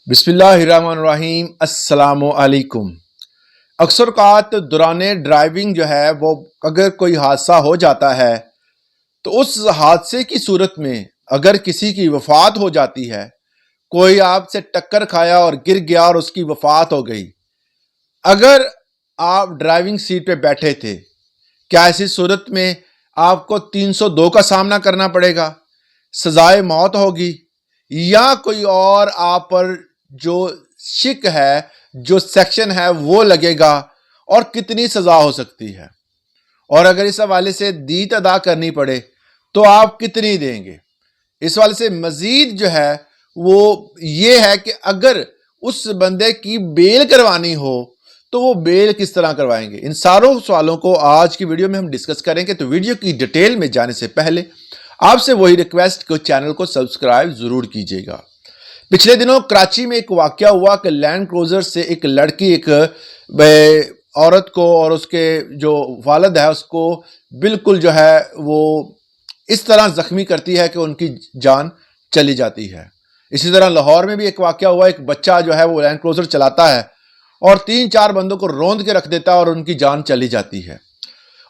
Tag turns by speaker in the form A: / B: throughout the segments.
A: बिस्मिल्लाहिर्रहमानिर्रहीम। अस्सलाम वालेकुम। अक्सर औक़ात दौरान ड्राइविंग जो है वो अगर कोई हादसा हो जाता है तो उस हादसे की सूरत में अगर किसी की वफ़ात हो जाती है, कोई आपसे टक्कर खाया और गिर गया और उसकी वफ़ात हो गई, अगर आप ड्राइविंग सीट पे बैठे थे, क्या ऐसी सूरत में आपको 302 का सामना करना पड़ेगा, सजाए मौत होगी, या कोई और आप पर जो शिक है, जो सेक्शन है वो लगेगा और कितनी सजा हो सकती है? और अगर इस हवाले से दीत अदा करनी पड़े तो आप कितनी देंगे? इस वाले से मजीद जो है वो ये है कि अगर उस बंदे की बेल करवानी हो तो वो बेल किस तरह करवाएंगे? इन सारों सवालों को आज की वीडियो में हम डिस्कस करेंगे। तो वीडियो की डिटेल में जाने से पहले आपसे वही रिक्वेस्ट कि चैनल को सब्सक्राइब जरूर कीजिएगा। पिछले दिनों कराची में एक वाकया हुआ कि लैंड क्रूजर से एक लड़की एक औरत को और उसके जो वालिद है उसको बिल्कुल जो है वो इस तरह जख्मी करती है कि उनकी जान चली जाती है। इसी तरह लाहौर में भी एक वाकया हुआ, एक बच्चा जो है वो लैंड क्रूजर चलाता है और 3-4 बंदों को रौंद के रख देता है और उनकी जान चली जाती है।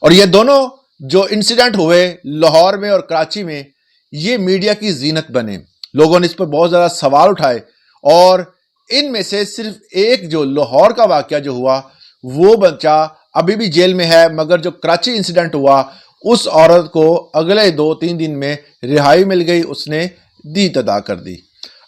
A: और ये दोनों जो इंसिडेंट हुए लाहौर में और कराची में, ये मीडिया की जीनत बने। लोगों ने इस पर बहुत ज़्यादा सवाल उठाए और इनमें से सिर्फ एक जो लाहौर का वाकया जो हुआ वो बच्चा अभी भी जेल में है, मगर जो कराची इंसिडेंट हुआ उस औरत को अगले 2-3 दिन में रिहाई मिल गई, उसने दीत अदा कर दी।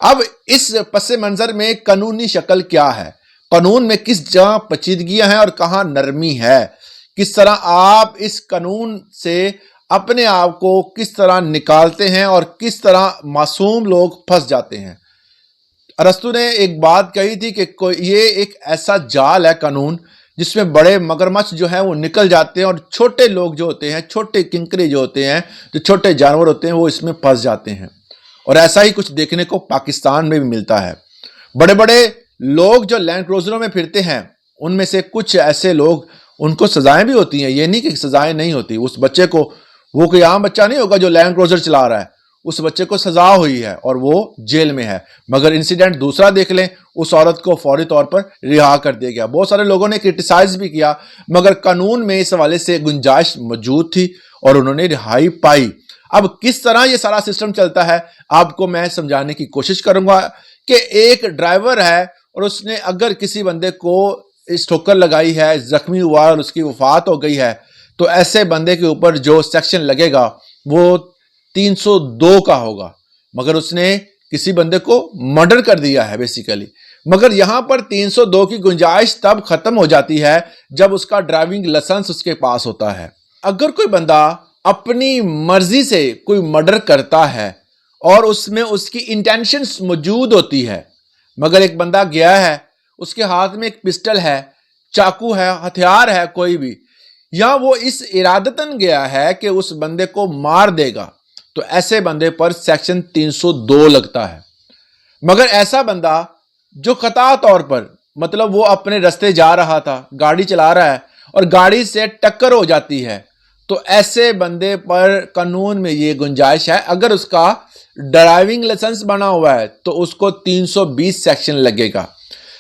A: अब इस पस मंज़र में कानूनी शक्ल क्या है, कानून में किस जगह पेचीदगियां हैं और कहाँ नरमी है, किस तरह आप इस कानून से अपने आप को किस तरह निकालते हैं और किस तरह मासूम लोग फंस जाते हैं। अरस्तु ने एक बात कही थी कि ये एक ऐसा जाल है कानून जिसमें बड़े मगरमच्छ जो है वो निकल जाते हैं और छोटे लोग जो होते हैं, छोटे किंकरे जो होते हैं, जो छोटे जानवर होते हैं, वो इसमें फंस जाते हैं। और ऐसा ही कुछ देखने को पाकिस्तान में भी मिलता है। बड़े बड़े लोग जो लैंड क्रूजरों में फिरते हैं उनमें से कुछ ऐसे लोग, उनको सजाएं भी होती हैं, ये नहीं कि सजाएं नहीं होती। उस बच्चे को, वो कोई आम बच्चा नहीं होगा जो लैंड क्रूजर चला रहा है, उस बच्चे को सजा हुई है और वो जेल में है। मगर इंसिडेंट दूसरा देख लें, उस औरत को फौरी तौर पर रिहा कर दिया गया। बहुत सारे लोगों ने क्रिटिसाइज भी किया, मगर कानून में इस हवाले से गुंजाइश मौजूद थी और उन्होंने रिहाई पाई। अब किस तरह ये सारा सिस्टम चलता है आपको मैं समझाने की कोशिश करूंगा कि एक ड्राइवर है और उसने अगर किसी बंदे को इस ठोकर लगाई है, जख्मी हुआ और उसकी वफात हो गई है, तो ऐसे बंदे के ऊपर जो सेक्शन लगेगा वो 302 का होगा। मगर उसने किसी बंदे को मर्डर कर दिया है बेसिकली। मगर यहां पर 302 की गुंजाइश तब खत्म हो जाती है जब उसका ड्राइविंग लाइसेंस उसके पास होता है। अगर कोई बंदा अपनी मर्जी से कोई मर्डर करता है और उसमें उसकी इंटेंशंस मौजूद होती है, मगर एक बंदा गया है, उसके हाथ में एक पिस्टल है, चाकू है, हथियार है कोई भी, या वो इस इरादतन गया है कि उस बंदे को मार देगा, तो ऐसे बंदे पर सेक्शन 302 लगता है। मगर ऐसा बंदा जो खता तौर पर, मतलब वो अपने रास्ते जा रहा था, गाड़ी चला रहा है और गाड़ी से टक्कर हो जाती है, तो ऐसे बंदे पर कानून में ये गुंजाइश है, अगर उसका ड्राइविंग लाइसेंस बना हुआ है तो उसको 320 सेक्शन लगेगा।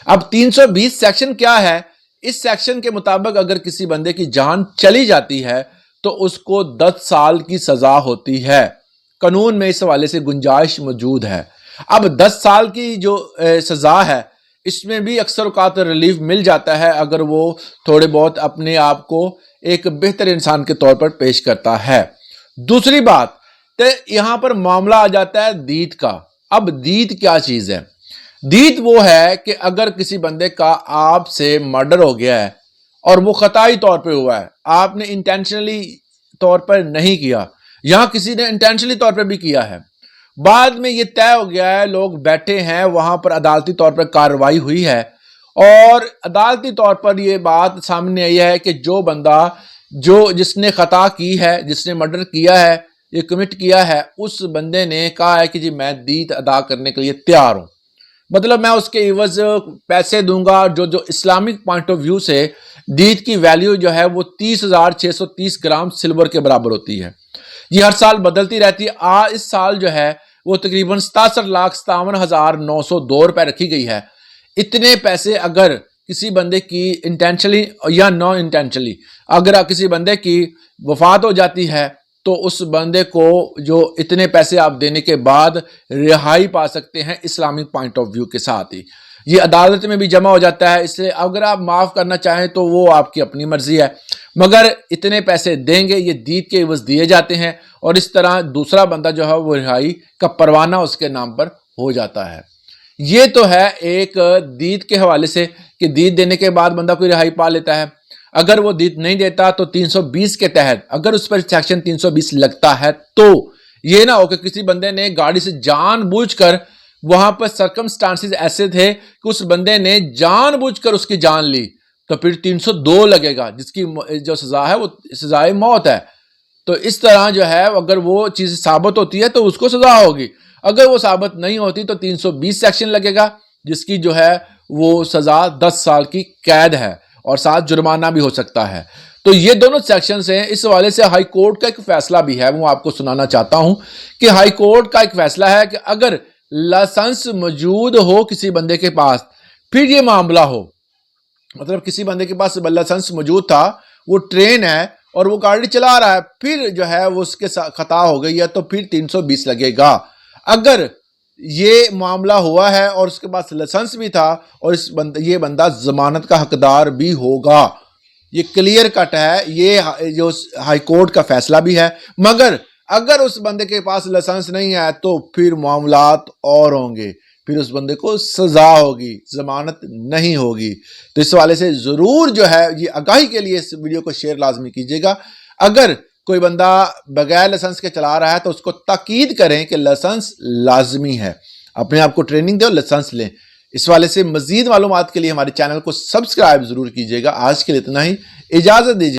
A: अब 320 सेक्शन क्या है? इस सेक्शन के मुताबिक अगर किसी बंदे की जान चली जाती है तो उसको 10 साल की सजा होती है। कानून में इस हवाले से गुंजाइश मौजूद है। अब 10 साल की जो सजा है, इसमें भी अक्सर औक़ात रिलीफ मिल जाता है अगर वो थोड़े बहुत अपने आप को एक बेहतर इंसान के तौर पर पेश करता है। दूसरी बात, तो यहां पर मामला आ जाता है दीत का। अब दीत क्या चीज है? दीत वो है कि अगर किसी बंदे का आपसे मर्डर हो गया है और वो खताई तौर पे हुआ है, आपने इंटेंशनली तौर पर नहीं किया, यहां किसी ने इंटेंशनली तौर पर भी किया है, बाद में ये तय हो गया है, लोग बैठे हैं वहां पर, अदालती तौर पर कार्रवाई हुई है और अदालती तौर पर यह बात सामने आई है कि जो बंदा जिसने खता की है, जिसने मर्डर किया है, ये कमिट किया है, उस बंदे ने कहा है कि जी मैं दीत अदा करने के लिए तैयार हूं, मतलब मैं उसके इवज पैसे दूंगा। जो इस्लामिक पॉइंट ऑफ व्यू से दीत की वैल्यू जो है वो 30,630 ग्राम सिल्वर के बराबर होती है। ये हर साल बदलती रहती है। इस साल जो है وہ تقریباً 67,57,902 روپے رکھی گئی ہے۔ اتنے پیسے اگر کسی بندے کی انٹینشنلی یا نان انٹینشنلی اگر کسی بندے کی وفات ہو جاتی ہے تو اس بندے کو جو اتنے پیسے آپ دینے کے بعد رہائی پا سکتے ہیں اسلامک پوائنٹ آف ویو کے ساتھ ہی۔ یہ عدالت میں بھی جمع ہو جاتا ہے، اس لیے اگر آپ معاف کرنا چاہیں تو وہ آپ کی اپنی مرضی ہے، مگر اتنے پیسے دیں گے، یہ دید کے عوض دیے جاتے ہیں، اور اس طرح دوسرا بندہ جو ہے وہ رہائی کا پروانہ اس کے نام پر ہو جاتا ہے۔ یہ تو ہے ایک دید کے حوالے سے کہ دید دینے کے بعد بندہ کوئی رہائی پا لیتا ہے۔ اگر وہ دید نہیں دیتا تو 320 کے تحت اگر اس پر سیکشن 320 لگتا ہے تو یہ نہ ہو کہ کسی بندے نے گاڑی سے جان بوجھ کر، وہاں پر سرکمسٹانسز ایسے تھے کہ اس بندے نے جان بوجھ کر اس کی جان لی، تو پھر 302 لگے گا، جس کی جو سزا ہے وہ سزائے موت ہے۔ تو اس طرح جو ہے اگر وہ چیز ثابت ہوتی ہے تو اس کو سزا ہوگی، اگر وہ ثابت نہیں ہوتی تو 320 سیکشن لگے گا، جس کی جو ہے وہ سزا 10 سال کی قید ہے اور ساتھ جرمانہ بھی ہو سکتا ہے۔ تو یہ دونوں سیکشنز ہیں۔ اس حوالے سے ہائی کورٹ کا ایک فیصلہ بھی ہے، وہ آپ کو سنانا چاہتا ہوں کہ ہائی کورٹ کا ایک فیصلہ ہے کہ اگر لائسنس موجود ہو کسی بندے کے پاس، پھر یہ معاملہ ہو، مطلب کسی بندے کے پاس لائسنس موجود تھا، وہ ٹرین ہے اور وہ گاڑی چلا رہا ہے، پھر جو ہے وہ اس کے خطا ہو گئی ہے تو پھر 320 لگے گا۔ اگر یہ معاملہ ہوا ہے اور اس کے پاس لائسنس بھی تھا اور یہ بندہ ضمانت کا حقدار بھی ہوگا، یہ کلیئر کٹ ہے، یہ جو ہائی کورٹ کا فیصلہ بھی ہے۔ مگر اگر اس بندے کے پاس لائسنس نہیں ہے تو پھر معاملات اور ہوں گے، پھر اس بندے کو سزا ہوگی، ضمانت نہیں ہوگی۔ تو اس حوالے سے ضرور جو ہے یہ آگاہی کے لیے اس ویڈیو کو شیئر لازمی کیجیے گا۔ اگر کوئی بندہ بغیر لائسنس کے چلا رہا ہے تو اس کو تاکید کریں کہ لائسنس لازمی ہے، اپنے آپ کو ٹریننگ دیں اور لائسنس لیں۔ اس حوالے سے مزید معلومات کے لیے ہمارے چینل کو سبسکرائب ضرور کیجیے گا۔ آج کے لیے اتنا ہی، اجازت دیجیے۔